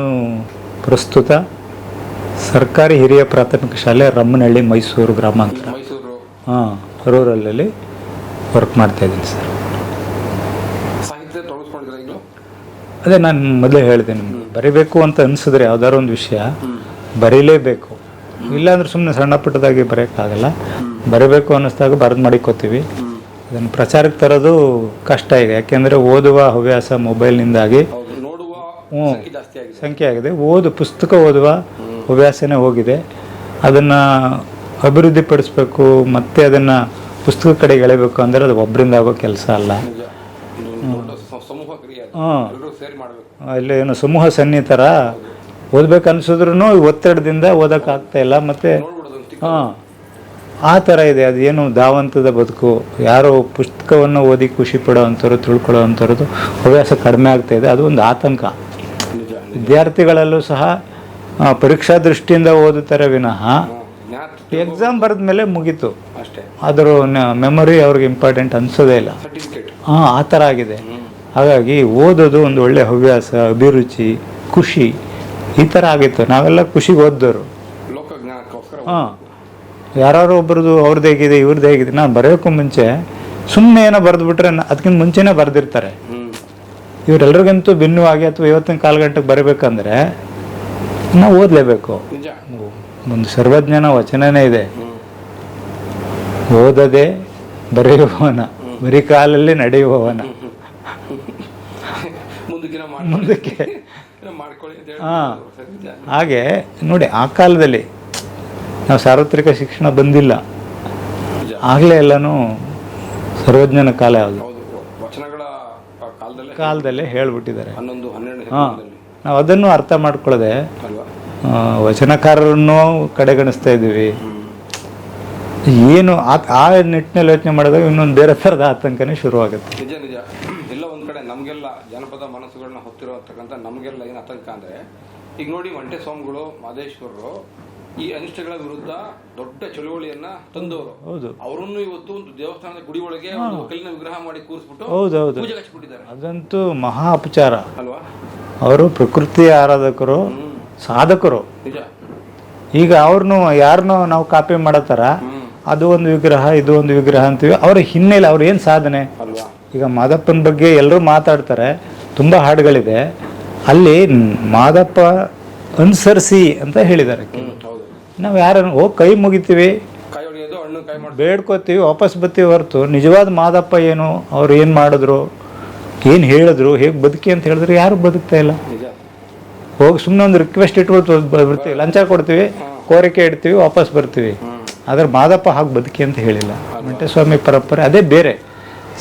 ಪ್ರಸ್ತುತ ಸರ್ಕಾರಿ ಹಿರಿಯ ಪ್ರಾಥಮಿಕ ಶಾಲೆ ರಮ್ಮನಹಳ್ಳಿ, ಮೈಸೂರು ಗ್ರಾಮಾಂತರ,
ಮೈಸೂರು.
ರೂರಲಲ್ಲಿ ವರ್ಕ್ ಮಾಡ್ತಾ ಇದ್ದೀನಿ ಸರ್.
ಸಾಹಿತ್ಯ ತೊಡಗಿಸ್ಕೊಂಡಿದ್ರೆ ಈಗಲೂ?
ಅದೇ ನಾನು ಮೊದಲೇ ಹೇಳಿದೆ, ನಿಮ್ಗೆ ಬರಿಬೇಕು ಅಂತ ಅನಿಸಿದ್ರೆ ಯಾವ್ದಾದ್ರು ಒಂದು ವಿಷಯ ಬರೀಲೇಬೇಕು. ಇಲ್ಲಾಂದ್ರೆ ಸುಮ್ಮನೆ ಸಣ್ಣ ಪುಟ್ಟದಾಗಿ ಬರೆಯೋಕ್ಕಾಗಲ್ಲ. ಬರೀಬೇಕು ಅನ್ನಿಸ್ದಾಗ ಬರೆದು ಮಾಡಿಕೋತೀವಿ. ಅದನ್ನು ಪ್ರಚಾರಕ್ಕೆ ತರೋದು ಕಷ್ಟ ಇದೆ, ಯಾಕೆಂದರೆ ಓದುವ ಹವ್ಯಾಸ ಮೊಬೈಲ್ನಿಂದಾಗಿ ಸಂಖ್ಯೆ ಆಗಿದೆ. ಪುಸ್ತಕ ಓದುವ ಹವ್ಯಾಸನೇ ಹೋಗಿದೆ. ಅದನ್ನು ಅಭಿವೃದ್ಧಿಪಡಿಸ್ಬೇಕು, ಮತ್ತೆ ಅದನ್ನು ಪುಸ್ತಕ ಕಡೆಗೆ ಎಳೆಬೇಕು ಅಂದರೆ ಅದು ಒಬ್ಬರಿಂದ ಆಗೋ ಕೆಲಸ ಅಲ್ಲ. ಅಲ್ಲಿ ಏನು ಸಮೂಹ ಸನ್ನಿಹಿತರ ಓದ್ಬೇಕು ಅನ್ಸಿದ್ರು ಒತ್ತಡದಿಂದ ಓದೋಕ್ಕಾಗ್ತಾ ಇಲ್ಲ. ಮತ್ತೆ ಆ ಥರ ಇದೆ. ಅದೇನು ಧಾವಂತದ ಬದುಕು. ಯಾರೋ ಪುಸ್ತಕವನ್ನು ಓದಿ ಖುಷಿ ಪಡೋ ಅಂಥವ್ರು, ತಿಳ್ಕೊಳ್ಳೋ ಅಂಥವ್ರದ್ದು ಹವ್ಯಾಸ ಕಡಿಮೆ ಆಗ್ತಾ ಇದೆ. ಅದು ಒಂದು ಆತಂಕ. ವಿದ್ಯಾರ್ಥಿಗಳಲ್ಲೂ ಸಹ ಪರೀಕ್ಷಾ ದೃಷ್ಟಿಯಿಂದ ಓದುತ್ತಾರೆ ವಿನಃ ಎಕ್ಸಾಮ್ ಬರೆದ ಮೇಲೆ ಮುಗೀತು, ಅದರ ಮೆಮೊರಿ ಅವ್ರಿಗೆ ಇಂಪಾರ್ಟೆಂಟ್ ಅನ್ಸೋದೇ ಇಲ್ಲ. ಆ ಥರ ಆಗಿದೆ. ಹಾಗಾಗಿ ಓದೋದು ಒಂದು ಒಳ್ಳೆ ಹವ್ಯಾಸ, ಅಭಿರುಚಿ, ಖುಷಿ, ಈ ಥರ ಆಗಿತ್ತು. ನಾವೆಲ್ಲ ಖುಷಿಗೆ ಓದ್ದವರು. ಯಾರು ಒಬ್ಬರದು ಅವ್ರದ್ದು ಹೇಗಿದೆ, ಇವ್ರದ್ದು ಹೇಗಿದೆ. ನಾನು ಬರೆಯೋಕ್ಕೂ ಮುಂಚೆ ಸುಮ್ಮನೆ ಏನೋ ಬರೆದ್ಬಿಟ್ರೆ ಅದಕ್ಕಿಂತ ಮುಂಚೆನೇ ಬರೆದಿರ್ತಾರೆ. ಇವರೆಲ್ಲರಿಗಂತೂ ಭಿನ್ನವಾಗಿ ಅಥವಾ ಇವತ್ತಿನ ಕಾಲಘಟ್ಟಕ್ಕೆ ಬರೀಬೇಕಂದ್ರೆ ನಾವು ಓದಲೇಬೇಕು. ಒಂದು ಸರ್ವಜ್ಞನ ವಚನನೇ ಇದೆ, ಓದದೆ ಬರೆಯುವವನ ಬರೀ ಕಾಲಲ್ಲಿ ನಡೆಯುವವನ ಮುಂದಕ್ಕೆ. ಹಾಗೆ ನೋಡಿ, ಆ ಕಾಲದಲ್ಲಿ ನಾವು ಸಾರ್ವತ್ರಿಕ ಶಿಕ್ಷಣ ಬಂದಿಲ್ಲ, ಆಗಲೇ ಎಲ್ಲನೂ ಸರ್ವಜ್ಞನ ಕಾಲ. ಯಾವುದು
ವಚನಗಳ ಕಾಲದಲ್ಲೇ
ಕಾಲದಲ್ಲೇ ಹೇಳ್ಬಿಟ್ಟಿದ್ದಾರೆ.
11-12
ಹಾಂ, ನಾವು ಅದನ್ನು ಅರ್ಥ ಮಾಡ್ಕೊಳ್ಳದೆ
ಅಲ್ವಾ?
ವಚನಕಾರರನ್ನು ಕಡೆಗಣಿಸ್ತಾ ಇದ್ದೀವಿ. ಏನು ಆ ನಿಟ್ಟಿನಲ್ಲಿ ಯೋಚನೆ ಮಾಡಿದಾಗ ಇನ್ನೊಂದು ಬೇರೆ ಥರದ ಆತಂಕನೇ ಶುರುವಾಗುತ್ತೆ.
ನಿಜ ನಿಜ. ಎಲ್ಲ ಒಂದು ಕಡೆ ನಮಗೆಲ್ಲ ಜನಪದ ಮನಸ್ಸುಗಳನ್ನ ಹೊತ್ತಿರತಕ್ಕಂಥ ನಮಗೆಲ್ಲ ಏನು ಆತಂಕ ಅಂದರೆ, ಈಗ ನೋಡಿ ಮಂಟೆ ಸ್ವಾಮಿಗಳು, ಮಾದೇಶ್ವರರು ಈ ಅನಿಷ್ಟಗಳ ವಿರುದ್ಧ ದೊಡ್ಡ ಚಳುವಳಿಯನ್ನ ತಂದವರು.
ಹೌದು,
ಅವರನ್ನು ಇವತ್ತು ಒಂದು ದೇವಸ್ಥಾನದ ಗುಡಿ ಒಳಗೆ ಒಂದು ಕಲ್ಲಿನ ವಿಗ್ರಹ ಮಾಡಿ ಕೂರಿಸ್ಬಿಟ್ಟು
ಹೌದೌದು,
ಪೂಜೆಗೆ ಹಚ್ಚಿಬಿಟ್ಟಿದ್ದಾರೆ.
ಅದಂತೂ ಮಹಾ ಅಪಚಾರ
ಅಲ್ವಾ?
ಅವರು ಪ್ರಕೃತಿಯ ಆರಾಧಕರು, ಸಾಧಕರು.
ನಿಜ.
ಈಗ ಅವ್ರನ್ನು ಯಾರನ್ನೋ ನಾವು ಕಾಪಿ ಮಾಡತ್ತಾರ, ಅದು ಒಂದು ವಿಗ್ರಹ ಇದು ಒಂದು ವಿಗ್ರಹ ಅಂತೀವಿ. ಅವರ ಹಿನ್ನೆಲೆ ಅವ್ರು ಏನು ಸಾಧನೆ.
ಅಲ್ವಾ? ಈಗ
ಮಾದಪ್ಪನ ಬಗ್ಗೆ ಎಲ್ಲರೂ ಮಾತಾಡ್ತಾರೆ, ತುಂಬ ಹಾಡುಗಳಿದೆ. ಅಲ್ಲಿ ಮಾದಪ್ಪ ಅನುಸರಿಸಿ ಅಂತ ಹೇಳಿದ್ದಾರೆ. ನಾವು ಯಾರನ್ನು ಕೈ ಮುಗಿತೀವಿ,
ಕೈ ಹೊಡೆಯೋದು, ಹಣ್ಣು ಕೈ ಮಾಡಿ
ಬೇಡ್ಕೋತೀವಿ, ವಾಪಸ್ ಬರ್ತೀವಿ ಹೊರತು ನಿಜವಾದ ಮಾದಪ್ಪ ಏನು, ಅವ್ರು ಏನು ಮಾಡಿದ್ರು, ಏನು ಹೇಳಿದ್ರು, ಹೇಗೆ ಬದುಕಿ ಅಂತ ಹೇಳಿದ್ರೆ ಯಾರು ಬದುಕ್ತಾ ಇಲ್ಲ. ಹೋಗಿ ಸುಮ್ಮನೆ ಒಂದು ರಿಕ್ವೆಸ್ಟ್ ಇಟ್ಬಿಟ್ಟು ಬರ್ತೀವಿ, ಲಂಚ ಕೊಡ್ತೀವಿ, ಕೋರಿಕೆ ಇಡ್ತೀವಿ, ವಾಪಸ್ ಬರ್ತೀವಿ. ಆದರೆ ಮಾದಪ್ಪ ಹಾಗೆ ಬದುಕಿ ಅಂತ ಹೇಳಿಲ್ಲ. ಮಂಟೇಸ್ವಾಮಿ ಪರಂಪರೆ ಅದೇ ಬೇರೆ,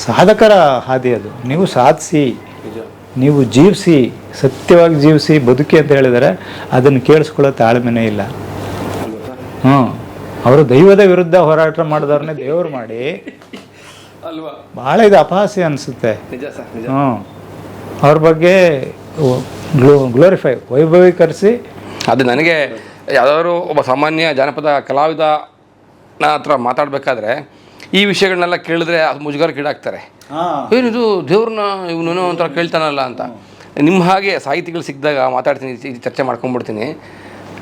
ಸಾಧಕರ ಹಾದಿ ಅದು. ನೀವು ಸಾಧಿಸಿ, ನೀವು ಜೀವಿಸಿ, ಸತ್ಯವಾಗಿ ಜೀವಿಸಿ ಬದುಕಿ ಅಂತ ಹೇಳಿದರೆ ಅದನ್ನು ಕೇಳಿಸ್ಕೊಳ್ಳೋ ತಾಳ್ಮೆನೇ ಇಲ್ಲ. ಅವರು ದೈವದ ವಿರುದ್ಧ ಹೋರಾಟ ಮಾಡಿದವ್ರನ್ನೇ ದೇವರು ಮಾಡಿ
ಅಲ್ವಾ?
ಭಾಳ ಇದು ಅಪಹಾಸ್ಯ ಅನಿಸುತ್ತೆ. ಅವ್ರ ಬಗ್ಗೆ ಗ್ಲೋರಿಫೈ, ವೈಭವೀಕರಿಸಿ.
ಅದು ನನಗೆ ಯಾವ್ದಾದ್ರು ಒಬ್ಬ ಸಾಮಾನ್ಯ ಜಾನಪದ ಕಲಾವಿದನ ಹತ್ರ ಮಾತಾಡಬೇಕಾದ್ರೆ ಈ ವಿಷಯಗಳನ್ನೆಲ್ಲ ಕೇಳಿದ್ರೆ ಅದು ಮುಜುಗರಕ್ಕೀಡಾಗ್ತಾರೆ. ಏನಿದು ದೇವ್ರನ್ನ ಇವನೇನೋ ಒಂಥರ ಕೇಳ್ತಾನಲ್ಲ ಅಂತ. ನಿಮ್ಮ ಹಾಗೆ ಸಾಹಿತಿಗಳು ಸಿಕ್ಕಿದಾಗ ಮಾತಾಡ್ತೀನಿ, ಚರ್ಚೆ ಮಾಡ್ಕೊಂಡ್ಬಿಡ್ತೀನಿ.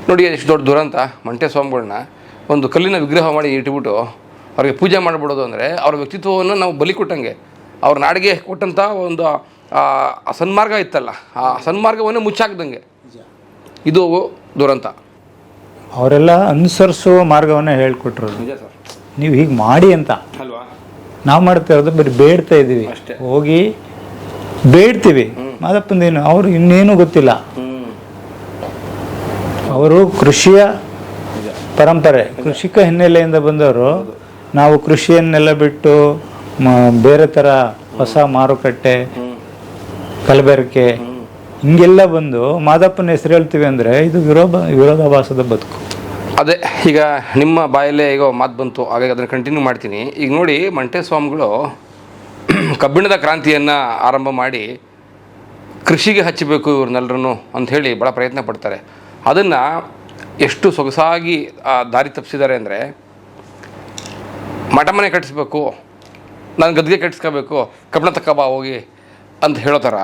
ನೋಡಿ ಎಷ್ಟು ದೊಡ್ಡ ದುರಂತ. ಮಂಟೆ ಸ್ವಾಮಿಗಳನ್ನ ಒಂದು ಕಲ್ಲಿನ ವಿಗ್ರಹ ಮಾಡಿ ಇಟ್ಬಿಟ್ಟು ಅವ್ರಿಗೆ ಪೂಜೆ ಮಾಡಿಬಿಡೋದು ಅಂದರೆ ಅವ್ರ ವ್ಯಕ್ತಿತ್ವವನ್ನು ನಾವು ಬಲಿ ಕೊಟ್ಟಂಗೆ. ಅವ್ರ ನಾಡಿಗೆ ಕೊಟ್ಟಂಥ ಒಂದು ಸನ್ಮಾರ್ಗ ಇತ್ತಲ್ಲ, ಆ ಸನ್ಮಾರ್ಗವನ್ನೇ ಮುಚ್ಚಾಕ್ದಂಗೆ. ಇದು ದುರಂತ.
ಅವರೆಲ್ಲ ಅನುಸರಿಸುವ ಮಾರ್ಗವನ್ನೇ ಹೇಳ್ಕೊಟ್ರು.
ನಿಜ ಸರ್.
ನೀವು ಹೀಗೆ ಮಾಡಿ ಅಂತ
ಅಲ್ವಾ?
ನಾವು ಮಾಡ್ತಾ ಇರೋದು ಬರೀ ಬೇಡ್ತಾ ಇದ್ದೀವಿ. ಹೋಗಿ ಬೇಡ್ತೀವಿ. ಮಾದಪ್ಪಂದೇನು ಅವ್ರು ಇನ್ನೇನು ಗೊತ್ತಿಲ್ಲ. ಅವರು ಕೃಷಿಯ ಪರಂಪರೆ, ಕೃಷಿಕ ಹಿನ್ನೆಲೆಯಿಂದ ಬಂದವರು. ನಾವು ಕೃಷಿಯನ್ನೆಲ್ಲ ಬಿಟ್ಟು ಬೇರೆ ಥರ ಹೊಸ ಮಾರುಕಟ್ಟೆ, ಕಲಬೆರಕೆ ಹಿಂಗೆಲ್ಲ ಬಂದು ಮಾದಪ್ಪನ ಹೆಸರು ಹೇಳ್ತೀವಿ ಅಂದರೆ ಇದು ವಿರೋಧಾಭಾಸದ ಬದುಕು.
ಅದೇ ಈಗ ನಿಮ್ಮ ಬಾಯಲ್ಲೇ ಈಗ ಮಾತು ಬಂತು, ಹಾಗಾಗಿ ಅದನ್ನು ಕಂಟಿನ್ಯೂ ಮಾಡ್ತೀನಿ. ಈಗ ನೋಡಿ, ಮಂಟೆ ಸ್ವಾಮಿಗಳು ಕಬ್ಬಿಣದ ಕ್ರಾಂತಿಯನ್ನು ಆರಂಭ ಮಾಡಿ ಕೃಷಿಗೆ ಹಚ್ಚಬೇಕು ಇವ್ರನ್ನೆಲ್ಲರೂ ಅಂಥೇಳಿ ಭಾಳ ಪ್ರಯತ್ನ ಪಡ್ತಾರೆ. ಅದನ್ನು ಎಷ್ಟು ಸೊಗಸಾಗಿ ದಾರಿ ತಪ್ಪಿಸಿದ್ದಾರೆ ಅಂದರೆ, ಮಠ ಮನೆ ಕಟ್ಟಿಸ್ಬೇಕು, ನಾನು ಗದ್ಗೆ ಕಟ್ಟಿಸ್ಕೋಬೇಕು, ಕಬ್ಬಿಣ ತಕ್ಕಬಾ ಹೋಗಿ ಅಂತ ಹೇಳೋ ಥರ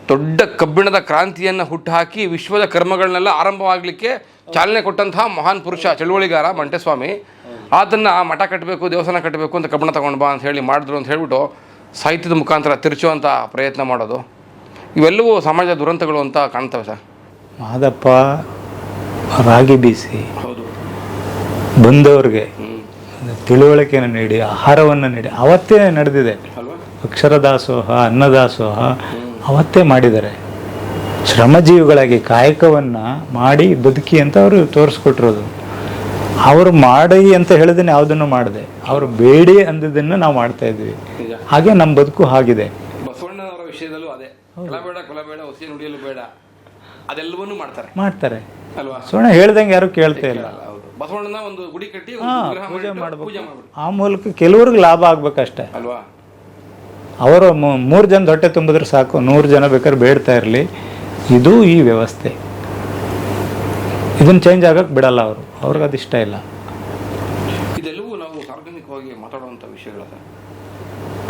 ದೊಡ್ಡ ಕಬ್ಬಿಣದ ಕ್ರಾಂತಿಯನ್ನು ಹುಟ್ಟುಹಾಕಿ ವಿಶ್ವದ ಕರ್ಮಗಳನ್ನೆಲ್ಲ ಆರಂಭವಾಗಲಿಕ್ಕೆ ಚಾಲನೆ ಕೊಟ್ಟಂತಹ ಮಹಾನ್ ಪುರುಷ, ಚಳುವಳಿಗಾರ ಮಂಟೆಸ್ವಾಮಿ. ಅದನ್ನು ಮಠ ಕಟ್ಟಬೇಕು, ದೇವಸ್ಥಾನ ಕಟ್ಟಬೇಕು ಅಂತ ಕಬ್ಬಿಣ ತಗೊಂಡು ಬಾ ಅಂತ ಹೇಳಿ ಮಾಡಿದ್ರು ಅಂತ ಹೇಳಿಬಿಟ್ಟು ಸಾಹಿತ್ಯದ ಮುಖಾಂತರ ತಿರುಚುವಂಥ ಪ್ರಯತ್ನ ಮಾಡೋದು, ಇವೆಲ್ಲವೂ ಸಮಾಜದ ದುರಂತಗಳು ಅಂತ ಕಾಣ್ತವೆ ಸರ್.
ಮಾದಪ್ಪ ರಾಗಿ ಬೀಸಿ ಬಂದವ್ರಿಗೆ ತಿಳುವಳಿಕೆಯನ್ನು ನೀಡಿ, ಆಹಾರವನ್ನು ನೀಡಿ ಅವತ್ತೇ ನಡೆದಿದೆ. ಅಕ್ಷರದಾಸೋಹ, ಅನ್ನದಾಸೋಹ ಅವತ್ತೇ ಮಾಡಿದ್ದಾರೆ. ಶ್ರಮಜೀವಿಗಳಾಗಿ ಕಾಯಕವನ್ನು ಮಾಡಿ ಬದುಕಿ ಅಂತ ಅವರು ತೋರಿಸ್ಕೊಟ್ಟಿರೋದು. ಅವರು ಮಾಡಿ ಅಂತ ಹೇಳಿದ್ರೆ ಯಾವುದನ್ನು ಮಾಡಿದೆ, ಅವರು ಬೇಡಿ ಅಂದಿದ್ದನ್ನು ನಾವು ಮಾಡ್ತಾ ಇದ್ವಿ. ಹಾಗೆ ನಮ್ಮ ಬದುಕು ಆಗಿದೆ.
ಬಸವಣ್ಣನವರ ವಿಷಯದಲ್ಲೂ ಅದೇ, ಕೊಲಬೇಡ, ಹೊಸಿ ನುಡಿಯಲು ಬೇಡ, ಅದೆಲ್ಲವನ್ನೂ ಮಾಡ್ತಾರೆ ಅಲ್ವಾ?
ಬಸವಣ್ಣ ಹೇಳ್ದಂಗೆ ಯಾರು ಕೇಳ್ತಾ ಇಲ್ಲ.
ಬಸವಣ್ಣನ ಒಂದು ಗುಡಿ ಕಟ್ಟಿ
ಪೂಜೆ ಮಾಡಬೇಕು. ಆ ಮೂಲಕ ಕೆಲವ್ರಿಗೆ ಲಾಭ ಆಗ್ಬೇಕಷ್ಟೇ
ಅಲ್ವಾ?
ಅವರು 3 ಜನ ಹೊಟ್ಟೆ ತುಂಬಿದ್ರೆ ಸಾಕು, 100 ಜನ ಬೇಕಾದ್ರೆ ಬೇಡ್ತಾ ಇರಲಿ. ಇದು ಈ ವ್ಯವಸ್ಥೆ. ಇದನ್ನು ಚೇಂಜ್ ಆಗಕ್ಕೆ ಬಿಡಲ್ಲ ಅವರು, ಅವ್ರಿಗೆ ಅದು ಇಷ್ಟ ಇಲ್ಲ.
ಇದೆಲ್ಲವೂ ನಾವು ಸಾರ್ವಜನಿಕವಾಗಿ ಮಾತಾಡುವಂಥ ವಿಷಯಗಳ.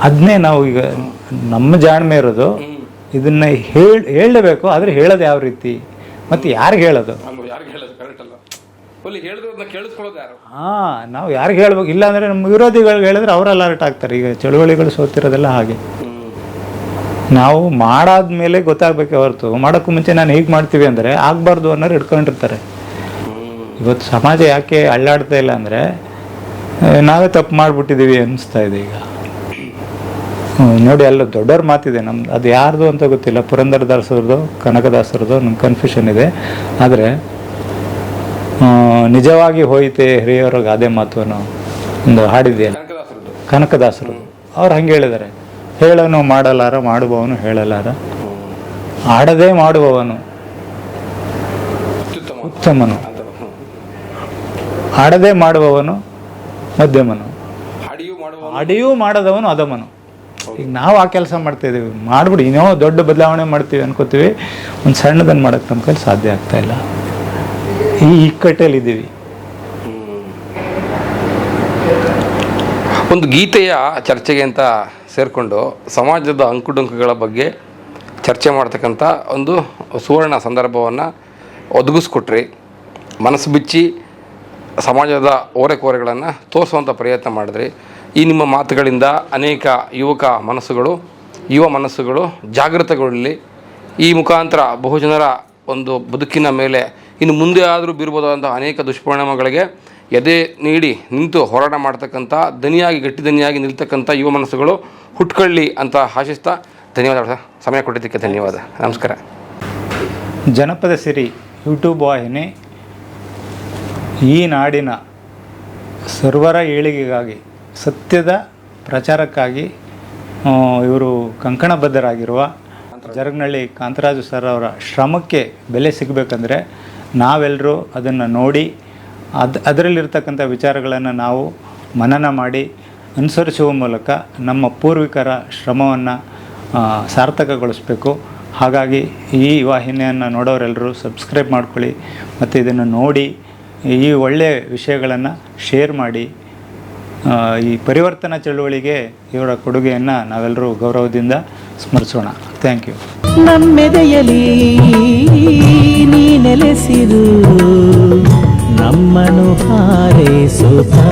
ಅದನ್ನೇ ನಾವು ಈಗ ನಮ್ಮ ಜಾಣ್ಮೆ ಇರೋದು, ಇದನ್ನ ಹೇಳಲೇಬೇಕು. ಆದರೆ ಹೇಳೋದು ಯಾವ ರೀತಿ ಮತ್ತು ಯಾರಿಗೆ ಹೇಳೋದು? ನಾವು ಯಾರಿಗೆ ಹೇಳ್ಬೇಕು? ಇಲ್ಲಾಂದರೆ ನಮ್ಮ ವಿರೋಧಿಗಳಿಗೆ ಹೇಳಿದ್ರೆ ಅವರೆಲ್ಲ ಅಲರ್ಟ್ ಆಗ್ತಾರೆ. ಈಗ ಚಳುವಳಿಗಳು ಸೋತಿರೋದೆಲ್ಲ ಹಾಗೆ. ನಾವು ಮಾಡಾದ್ಮೇಲೆ ಗೊತ್ತಾಗಬೇಕೆ ಹೊರತು ಮಾಡೋಕ್ಕೂ ಮುಂಚೆ ನಾನು ಹೀಗೆ ಮಾಡ್ತೀವಿ ಅಂದರೆ ಆಗಬಾರ್ದು ಅನ್ನೋರು ಇಟ್ಕೊಂಡಿರ್ತಾರೆ. ಇವತ್ತು ಸಮಾಜ ಯಾಕೆ ಅಳ್ಳಾಡ್ತಾ ಇಲ್ಲ ಅಂದರೆ ನಾವೇ ತಪ್ಪು ಮಾಡಿಬಿಟ್ಟಿದ್ದೀವಿ ಅನ್ನಿಸ್ತಾ ಇದೆ ಈಗ. ನೋಡಿ, ಅಲ್ಲ ದೊಡ್ಡವ್ರ ಮಾತಿದೆ ನಮ್ದು, ಅದು ಯಾರ್ದು ಅಂತ ಗೊತ್ತಿಲ್ಲ. ಪುರಂದರದಾಸರದು, ಕನಕದಾಸರದು, ನಂಗೆ ಕನ್ಫ್ಯೂಷನ್ ಇದೆ. ಆದರೆ ನಿಜವಾಗಿ ಹೋಯಿತೆ ಹಿರಿಯವ್ರ ಗಾದೆ ಮಾತು ಅನ್ನೋ ಒಂದು ಹಾಡಿದೆಯಲ್ಲ, ಕನಕದಾಸರು. ಅವ್ರು ಹಂಗೆ ಹೇಳಿದ್ದಾರೆ, ಹೇಳನು ಮಾಡಲಾರ, ಮಾಡುವವನು ಹೇಳಲಾರ, ಆಡದೇ ಮಾಡುವವನು ಉತ್ತಮನು, ಆಡದೇ ಮಾಡುವವನು ಮಧ್ಯಮನು, ಆಡಿಯೂ ಮಾಡದವನು ಅಧಮನು. ಈಗ ನಾವು ಆ ಕೆಲಸ ಮಾಡ್ತಾ ಇದ್ದೀವಿ, ಮಾಡ್ಬಿಡಿ ಇನ್ನೋ ದೊಡ್ಡ ಬದಲಾವಣೆ ಮಾಡ್ತೀವಿ ಅನ್ಕೋತೀವಿ, ಒಂದು ಸಣ್ಣದನ್ನು ಮಾಡೋಕ್ಕೆ ನಮ್ಮ ಕೈಲಿ ಸಾಧ್ಯ ಆಗ್ತಾ ಇಲ್ಲ. ಈ ಇಕ್ಕಟ್ಟಲ್ಲಿ ಇದ್ದೀವಿ.
ಒಂದು ಗೀತೆಯ ಚರ್ಚೆಗೆ ಅಂತ ಸೇರಿಕೊಂಡು ಸಮಾಜದ ಅಂಕುಡೊಂಕುಗಳ ಬಗ್ಗೆ ಚರ್ಚೆ ಮಾಡ್ತಕ್ಕಂಥ ಒಂದು ಸುವರ್ಣ ಸಂದರ್ಭವನ್ನು ಒದಗಿಸ್ಕೊಟ್ರಿ. ಮನಸ್ಸು ಬಿಚ್ಚಿ ಸಮಾಜದ ಓರೆಕೋರೆಗಳನ್ನು ತೋರಿಸುವಂಥ ಪ್ರಯತ್ನ ಮಾಡಿದ್ರಿ. ಈ ನಿಮ್ಮ ಮಾತುಗಳಿಂದ ಅನೇಕ ಯುವ ಮನಸ್ಸುಗಳು ಜಾಗೃತಗೊಳ್ಳಲಿ. ಈ ಮುಖಾಂತರ ಬಹುಜನರ ಒಂದು ಬದುಕಿನ ಮೇಲೆ ಇನ್ನು ಮುಂದೆ ಆದರೂ ಬೀರ್ಬೋದಾದಂಥ ಅನೇಕ ದುಷ್ಪರಿಣಾಮಗಳಿಗೆ ಎದೆ ನೀಡಿ ನಿಂತು ಹೋರಾಟ ಮಾಡ್ತಕ್ಕಂಥ ಗಟ್ಟಿ ದನಿಯಾಗಿ ನಿಲ್ತಕ್ಕಂಥ ಯುವ ಮನಸ್ಸುಗಳು ಹುಟ್ಕೊಳ್ಳಿ ಅಂತ ಆಶಿಸ್ತಾ ಧನ್ಯವಾದ ಸರ್. ಸಮಯ ಕೊಟ್ಟಿದ್ದಕ್ಕೆ ಧನ್ಯವಾದ. ನಮಸ್ಕಾರ.
ಜನಪದ ಸಿರಿ ಯೂಟ್ಯೂಬ್ ವಾಹಿನಿ ಈ ನಾಡಿನ ಸರ್ವರ ಏಳಿಗೆಗಾಗಿ, ಸತ್ಯದ ಪ್ರಚಾರಕ್ಕಾಗಿ ಇವರು ಕಂಕಣಬದ್ಧರಾಗಿರುವ ಜರಗನಹಳ್ಳಿ ಕಾಂತರಾಜು ಸರ್ ಅವರ ಶ್ರಮಕ್ಕೆ ಬೆಲೆ ಸಿಗಬೇಕಂದ್ರೆ ನಾವೆಲ್ಲರೂ ಅದನ್ನು ನೋಡಿ ಅದರಲ್ಲಿರ್ತಕ್ಕಂಥ ವಿಚಾರಗಳನ್ನು ನಾವು ಮನನ ಮಾಡಿ ಅನುಸರಿಸುವ ಮೂಲಕ ನಮ್ಮ ಪೂರ್ವಿಕರ ಶ್ರಮವನ್ನು ಸಾರ್ಥಕಗೊಳಿಸಬೇಕು. ಹಾಗಾಗಿ ಈ ವಾಹಿನಿಯನ್ನು ನೋಡೋರೆಲ್ಲರೂ ಸಬ್ಸ್ಕ್ರೈಬ್ ಮಾಡ್ಕೊಳ್ಳಿ ಮತ್ತು ಇದನ್ನು ನೋಡಿ ಈ ಒಳ್ಳೆಯ ವಿಷಯಗಳನ್ನು ಶೇರ್ ಮಾಡಿ. ಈ ಪರಿವರ್ತನಾ ಚಳುವಳಿಗೆ ಇವರ ಕೊಡುಗೆಯನ್ನು ನಾವೆಲ್ಲರೂ ಗೌರವದಿಂದ ಸ್ಮರಿಸೋಣ. Thank you.
ನಮ್ಮೆದೆಯಲಿ ನೀ ನೆಲೆಸಿರು, ನಮ್ಮನು ಹಾರೈಸುತ್ತಾ